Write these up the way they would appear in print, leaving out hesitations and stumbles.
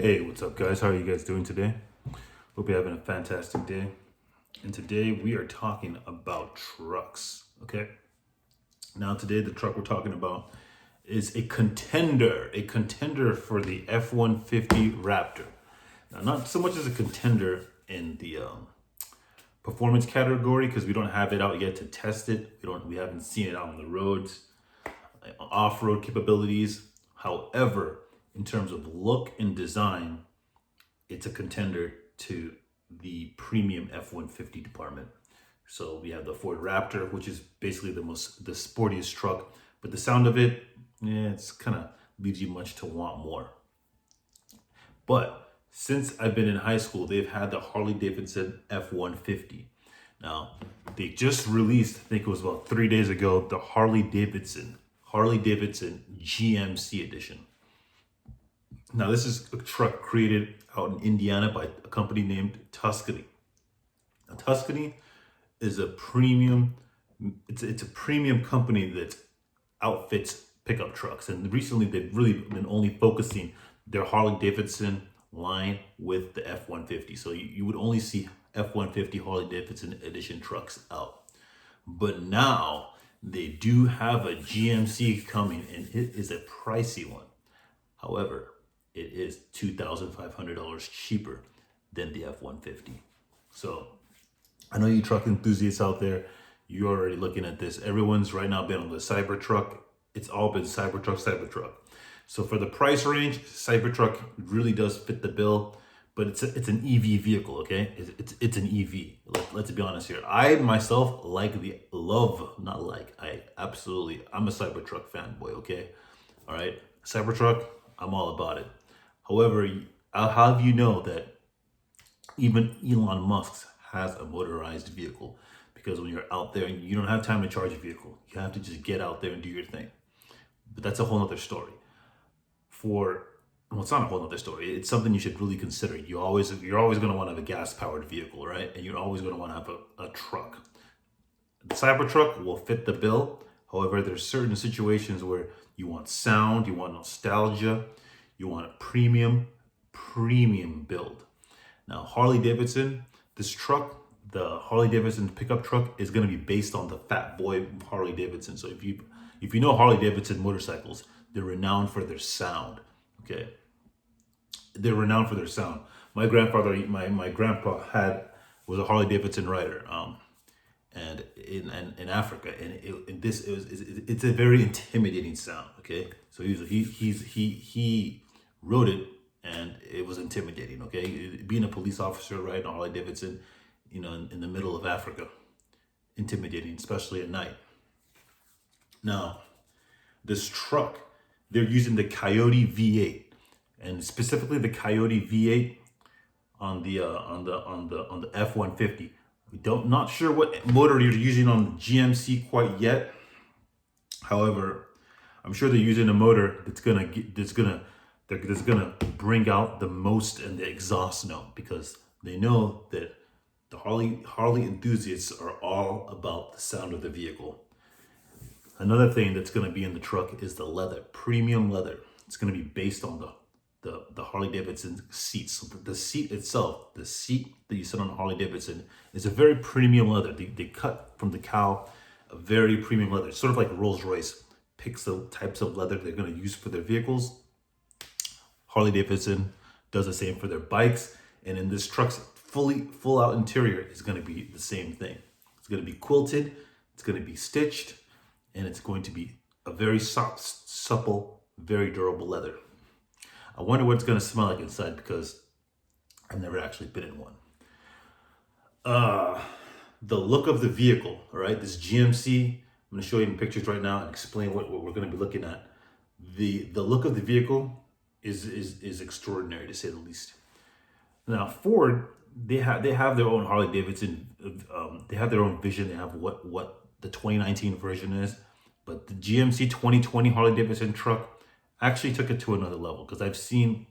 Hey, what's up, guys? How are you guys doing today? Hope you're having a fantastic day. And today we are talking about trucks. Okay. Now, today, the truck we're talking about is a contender for the F 150 Raptor. Now, not so much as a contender in the performance category because we don't have it out yet to test it. We haven't seen it out on the roads, off-road capabilities. However, in terms of look and design, it's a contender to the premium F-150 department. So we have the Ford Raptor, which is basically the sportiest truck, but the sound of it, it's kind of leaves you much to want more. But since I've been in high school, they've had the Harley Davidson F-150. Now, they just released, I think it was about 3 days ago, the Harley Davidson GMC edition. Now, this is a truck created out in Indiana by a company named Tuscany. Now, Tuscany is a premium, it's a premium company that outfits pickup trucks. And recently they've really been only focusing their Harley Davidson line with the F-150. So you would only see F-150 Harley Davidson edition trucks out. But now they do have a GMC coming, and it is a pricey one. However, it is $2,500 cheaper than the F-150. So I know you truck enthusiasts out there, you're already looking at this. Everyone's right now been on the Cybertruck. It's all been Cybertruck. So for the price range, Cybertruck really does fit the bill, but it's an EV vehicle, okay? It's an EV. Let's be honest here. I myself I'm a Cybertruck fanboy, okay? All right, Cybertruck, I'm all about it. However, I'll have you know that even Elon Musk has a motorized vehicle, because when you're out there and you don't have time to charge a vehicle, you have to just get out there and do your thing. But that's a whole other story. It's not a whole other story. It's something you should really consider. You're always going to want to have a gas powered vehicle, right? And you're always going to want to have a truck. The Cybertruck will fit the bill. However, there's certain situations where you want sound, you want nostalgia, you want a premium build. Now, Harley Davidson, this truck, the Harley Davidson pickup truck, is going to be based on the Fat Boy Harley Davidson. So if you know Harley Davidson motorcycles, they're renowned for their sound. Okay, they're renowned for their sound. My grandpa was a Harley Davidson rider, and in Africa, and it's a very intimidating sound. Okay, so he wrote it, and it was intimidating. Okay, being a police officer riding a Harley Davidson, in the middle of Africa, intimidating, especially at night. Now, this truck, they're using the Coyote V8, and specifically the Coyote V8 on the F-150. Not sure what motor you're using on the GMC quite yet. However, I'm sure they're using a motor that's gonna bring out the most in the exhaust note, because they know that the Harley enthusiasts are all about the sound of the vehicle. Another thing that's going to be in the truck is the leather, premium leather. It's going to be based on the Harley Davidson seats. So the seat itself, the seat that you sit on a Harley Davidson, is a very premium leather. They cut from the cow a very premium leather. It's sort of like Rolls-Royce picks the types of leather they're going to use for their vehicles. Harley Davidson does the same for their bikes. And in this truck's full out interior is going to be the same thing. It's going to be quilted, it's going to be stitched, and it's going to be a very soft, supple, very durable leather. I wonder what it's going to smell like inside, because I've never actually been in one. The look of the vehicle, all right? This GMC, I'm going to show you in pictures right now and explain what we're going to be looking at. The look of the vehicle is extraordinary, to say the least. Now, Ford, they have their own Harley Davidson. They have their own vision. They have what the 2019 version is. But the GMC 2020 Harley Davidson truck actually took it to another level, because I've seen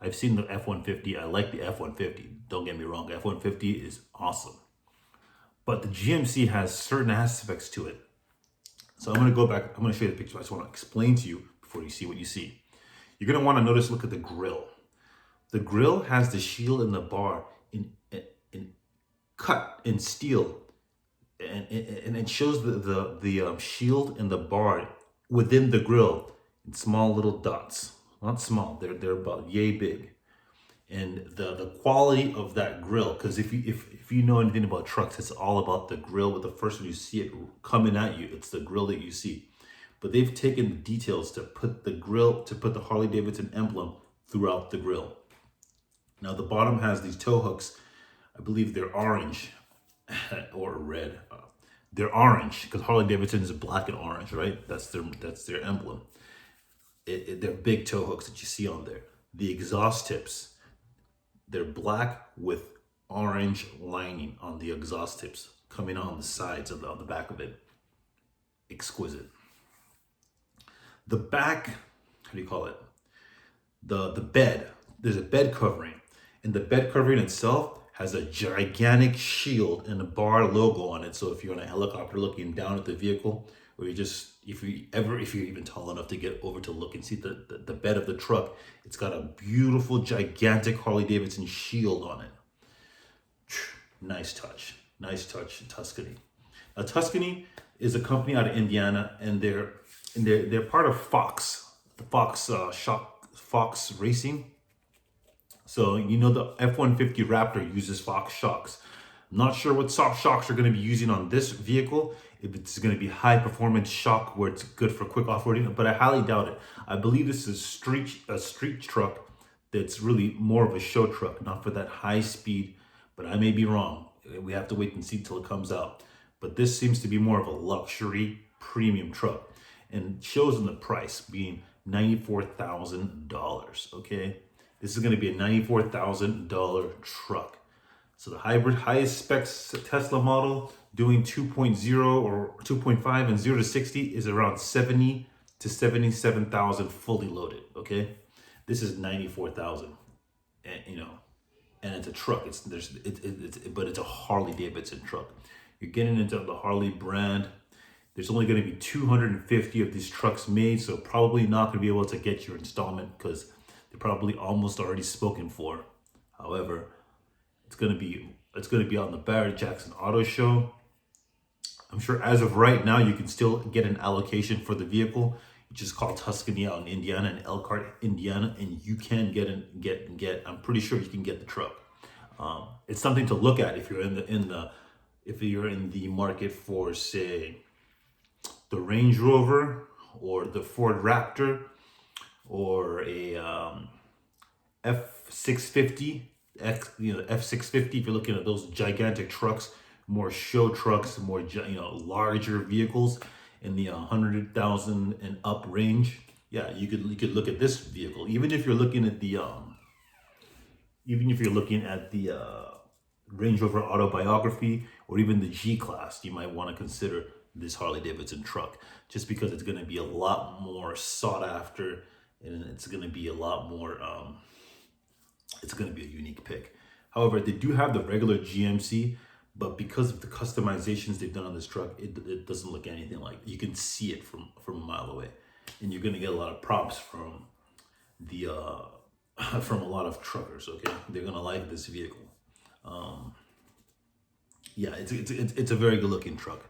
the F-150. I like the F-150. Don't get me wrong. F-150 is awesome. But the GMC has certain aspects to it. So I'm going to go back. I'm going to show you the picture. I just want to explain to you before you see what you see. You're going to want to look at the grill. The grill has the shield and the bar in cut in steel, and it shows the shield and the bar within the grill in small little dots. Not small, they're about yay big. And the quality of that grill, because if you know anything about trucks, it's all about the grill. With the first one you see it coming at you, it's the grill that you see. But they've taken the details to put the Harley Davidson emblem throughout the grill. Now the bottom has these tow hooks. I believe they're orange or red. They're orange because Harley Davidson is black and orange, right? That's their emblem. They're big tow hooks that you see on there. The exhaust tips, they're black with orange lining on the exhaust tips coming on the sides of on the back of it. Exquisite. The back, how do you call it? The bed. There's a bed covering, and the bed covering itself has a gigantic shield and a bar logo on it. So if you're on a helicopter looking down at the vehicle, or if you're even tall enough to get over to look and see the bed of the truck, it's got a beautiful, gigantic Harley Davidson shield on it. Nice touch, Tuscany. Now Tuscany is a company out of Indiana, and they're part of Fox, the Fox Racing. So you know the F-150 Raptor uses Fox shocks. I'm not sure what soft shocks are going to be using on this vehicle. If it's going to be high performance shock where it's good for quick off-roading, but I highly doubt it. I believe this is a street truck that's really more of a show truck, not for that high speed, but I may be wrong. We have to wait and see till it comes out. But this seems to be more of a luxury premium truck, and shows in the price being $94,000, okay? This is going to be a $94,000 truck. So the highest specs Tesla model doing 2.0 or 2.5 and 0 to 60 is around 70 to 77,000 fully loaded, okay? This is 94,000, and and it's a truck. But it's a Harley Davidson truck. You're getting into the Harley brand. There's only going to be 250 of these trucks made, so probably not going to be able to get your installment because they're probably almost already spoken for. However, it's going to be on the Barrett-Jackson Auto Show. I'm sure as of right now, you can still get an allocation for the vehicle. You just call Tuscany out in Indiana and Elkhart, Indiana, and you can get. I'm pretty sure you can get the truck. It's something to look at if you're if you're in the market for, say, the Range Rover or the Ford Raptor or a F650. F650. If you're looking at those gigantic trucks, more show trucks, more larger vehicles in the 100,000 and up range, yeah, you could look at this vehicle. Even if you're looking at the Range Rover Autobiography or even the G Class, you might want to consider this Harley Davidson truck, just because it's going to be a lot more sought after, and it's going to be a lot more. It's going to be a unique pick. However, they do have the regular GMC, but because of the customizations they've done on this truck, it doesn't look anything like it. You can see it from a mile away, and you're going to get a lot of props from the from a lot of truckers. Okay, they're going to like this vehicle. Yeah, it's a very good looking truck.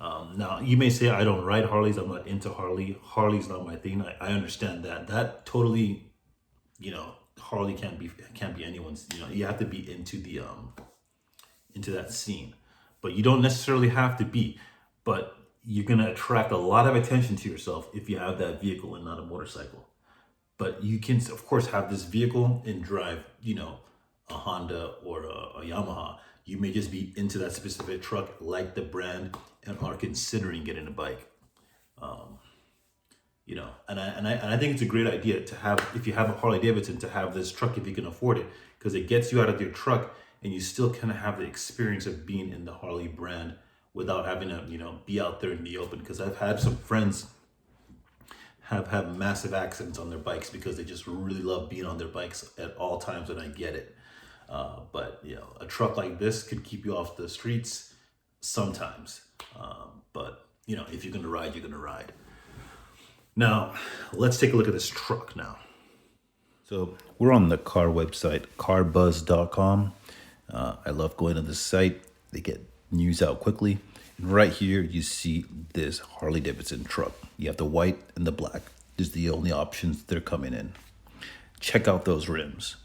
Now you may say I don't ride Harleys. I'm not into Harley. Harley's not my thing. I understand that. That totally, Harley can't be anyone's. You have to be into the into that scene, but you don't necessarily have to be. But you're gonna attract a lot of attention to yourself if you have that vehicle and not a motorcycle. But you can of course have this vehicle and drive, a Honda or a Yamaha. You may just be into that specific truck, like the brand, and are considering getting a bike. And I think it's a great idea to have, if you have a Harley Davidson, to have this truck if you can afford it, because it gets you out of your truck and you still kind of have the experience of being in the Harley brand without having to, be out there in the open. Because I've had some friends have massive accidents on their bikes because they just really love being on their bikes at all times, and I get it. But a truck like this could keep you off the streets sometimes. But if you're gonna ride, you're gonna ride. Now, let's take a look at this truck now. So we're on the car website, carbuzz.com. I love going to this site. They get news out quickly. And right here, you see this Harley Davidson truck. You have the white and the black. These are the only options that are coming in. Check out those rims.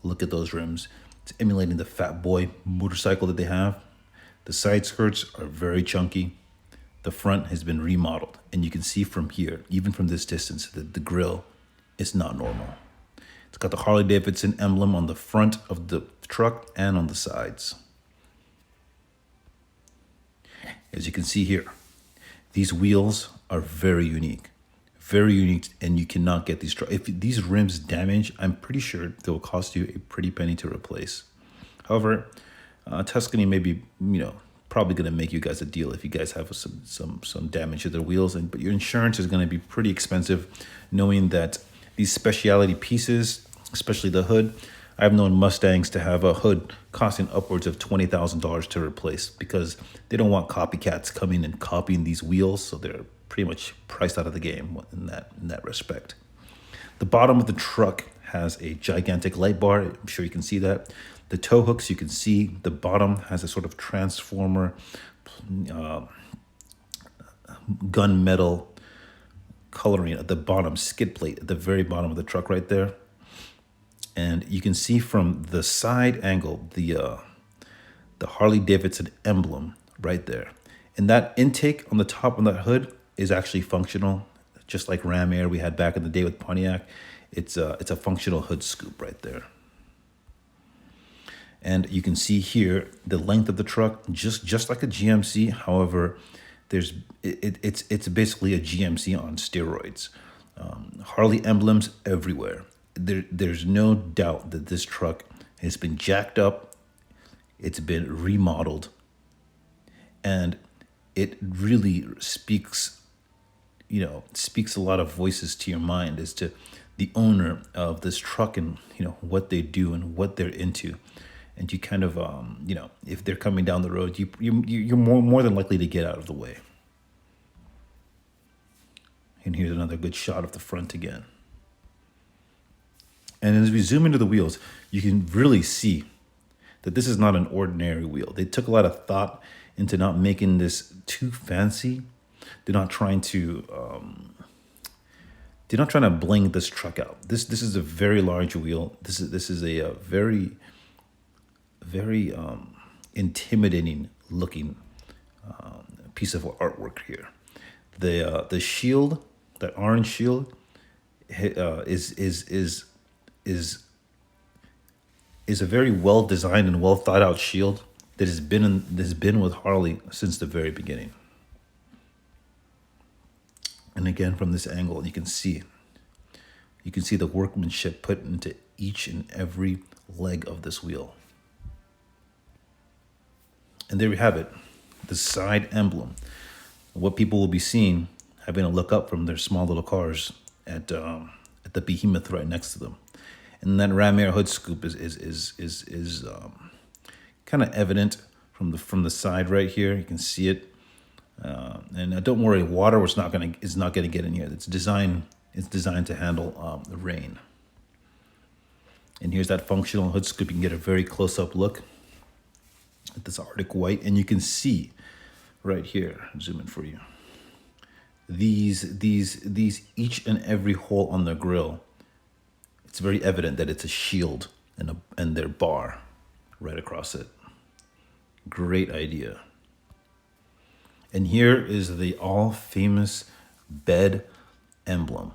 Look at those rims. It's emulating the Fat Boy motorcycle that they have. The side skirts are very chunky. The front has been remodeled. And you can see from here, even from this distance, that the grille is not normal. It's got the Harley Davidson emblem on the front of the truck and on the sides. As you can see here, these wheels are very unique. Very unique, and you cannot get these. If these rims damage, I'm pretty sure they will cost you a pretty penny to replace. However, Tuscany may be, probably going to make you guys a deal if you guys have some damage to their wheels, but your insurance is going to be pretty expensive, knowing that these specialty pieces, especially the hood, I've known Mustangs to have a hood costing upwards of $20,000 to replace because they don't want copycats coming and copying these wheels, so they're pretty much priced out of the game in that respect. The bottom of the truck has a gigantic light bar. I'm sure you can see that. The tow hooks, you can see the bottom has a sort of transformer gunmetal coloring at the bottom, skid plate at the very bottom of the truck right there. And you can see from the side angle, the Harley Davidson emblem right there. And that intake on the top of that hood is actually functional, just like Ram Air we had back in the day with Pontiac. It's a functional hood scoop right there. And you can see here the length of the truck, just like a GMC. However, it's basically a GMC on steroids. Harley emblems everywhere. There's no doubt that this truck has been jacked up. It's been remodeled, and it really speaks a lot of voices to your mind as to the owner of this truck and what they do and what they're into. And you kind of if they're coming down the road, you're more than likely to get out of the way. And here's another good shot of the front again. And as we zoom into the wheels, you can really see that this is not an ordinary wheel. They took a lot of thought into not making this too fancy. They're not trying to bling this truck out. This is a very large wheel. This is a very intimidating looking piece of artwork here. The shield, that orange shield, is a very well designed and well thought out shield that has been with Harley since the very beginning. And again, from this angle, you can see the workmanship put into each and every leg of this wheel. And there we have it, the side emblem. What people will be seeing, having to look up from their small little cars at the behemoth right next to them. And that Ram Air hood scoop is kind of evident from the side right here. You can see it. And don't worry, water is not gonna get in here. It's designed to handle the rain. And here's that functional hood scoop. You can get a very close up look at this Arctic white, and you can see right here. I'll zoom in for you. These each and every hole on the grill. It's very evident that it's a shield and their bar right across it. Great idea. And here is the all-famous bed emblem.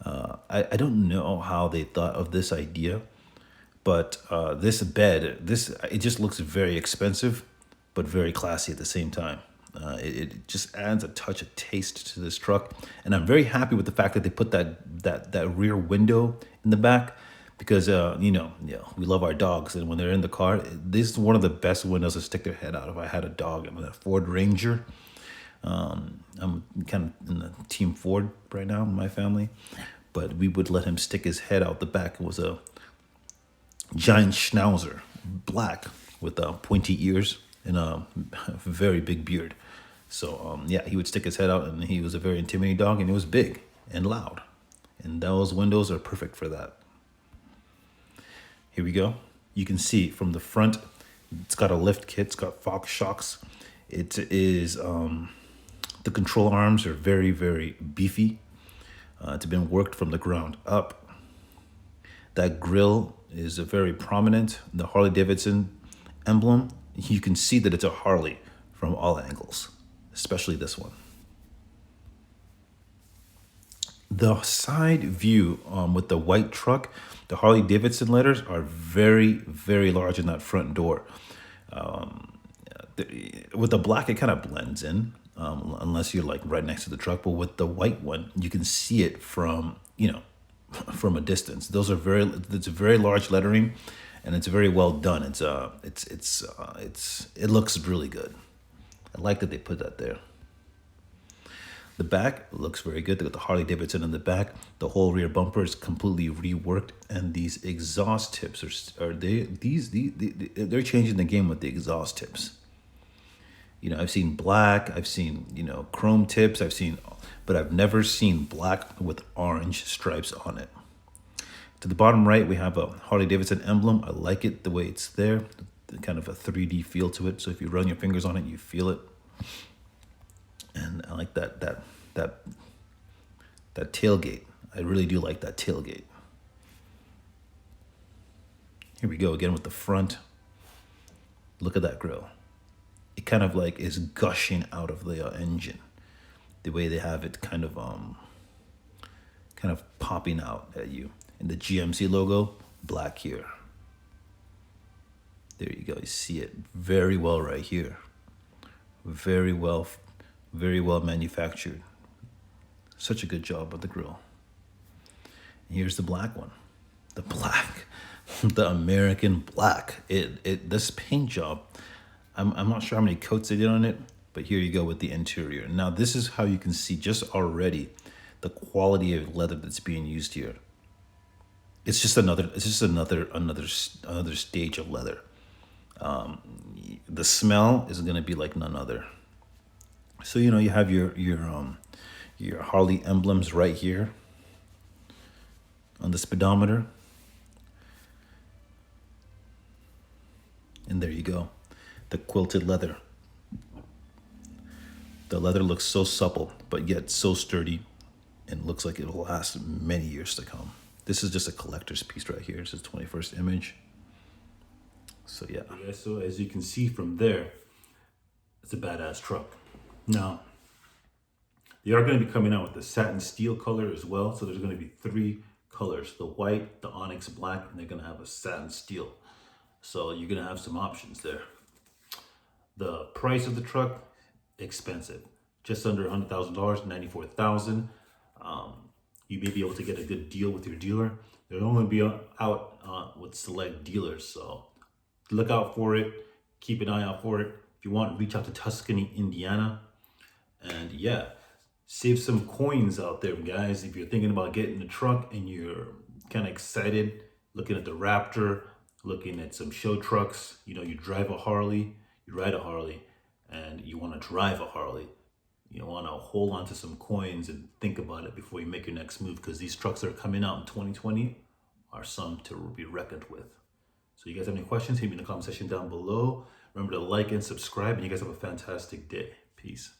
I don't know how they thought of this idea, but this bed, it just looks very expensive, but very classy at the same time. It just adds a touch of taste to this truck, and I'm very happy with the fact that they put that rear window in the back, because we love our dogs, and when they're in the car, this is one of the best windows to stick their head out. If I had a dog, I'm a Ford Ranger. I'm kind of in the team Ford right now in my family, but we would let him stick his head out the back. It was a giant schnauzer, black with pointy ears and a very big beard. So he would stick his head out, and he was a very intimidating dog, and it was big and loud. And those windows are perfect for that. Here we go. You can see from the front, it's got a lift kit. It's got Fox shocks. It is, the control arms are very, very beefy. It's been worked from the ground up. That grille is a very prominent. The Harley Davidson emblem, you can see that it's a Harley from all angles, especially this one. The side view with the white truck, the Harley Davidson letters are very, very large in that front door. With the black, it kind of blends in, unless you're like right next to the truck. But with the white one, you can see it from, from a distance. It's very large lettering, and it's very well done. It looks really good. I like that they put that there. The back looks very good. They got the Harley Davidson in the back. The whole rear bumper is completely reworked, and these exhaust tips they're changing the game with the exhaust tips. I've seen black, I've seen chrome tips, but I've never seen black with orange stripes on it. To the bottom right, we have a Harley Davidson emblem. I like it the way it's there, kind of a 3D feel to it. So if you run your fingers on it, you feel it. And I like that tailgate. I really do like that tailgate. Here we go again with the front. Look at that grille. It kind of like is gushing out of the engine. The way they have it kind of popping out at you. And the GMC logo, black here. There you go. You see it very well right here. Very well manufactured. Such a good job with the grille. And here's the black one. The black. The American black. This paint job, I'm not sure how many coats they did on it, but here you go with the interior. Now this is how you can see just already the quality of leather that's being used here. It's just another stage of leather. The smell is going to be like none other. So you have your Harley emblems right here on the speedometer, and there you go, the quilted leather. The leather looks so supple, but yet so sturdy, and looks like it will last many years to come. This is just a collector's piece right here. This is 21st image. So yeah. So as you can see from there, it's a badass truck. Now, they are going to be coming out with the satin steel color as well. So there's going to be 3 colors: the white, the onyx black, and they're going to have a satin steel. So you're going to have some options there. The price of the truck, expensive, just under $100,000, $94,000. You may be able to get a good deal with your dealer. They're only be out with select dealers, so look out for it. Keep an eye out for it. If you want, reach out to Tuscany, Indiana. And yeah, save some coins out there, guys. If you're thinking about getting a truck and you're kind of excited, looking at the Raptor, looking at some show trucks, you drive a Harley, you ride a Harley, and you want to drive a Harley. You want to hold on to some coins and think about it before you make your next move, because these trucks that are coming out in 2020 are some to be reckoned with. So you guys have any questions, hit me in the comment section down below. Remember to like and subscribe, and you guys have a fantastic day. Peace.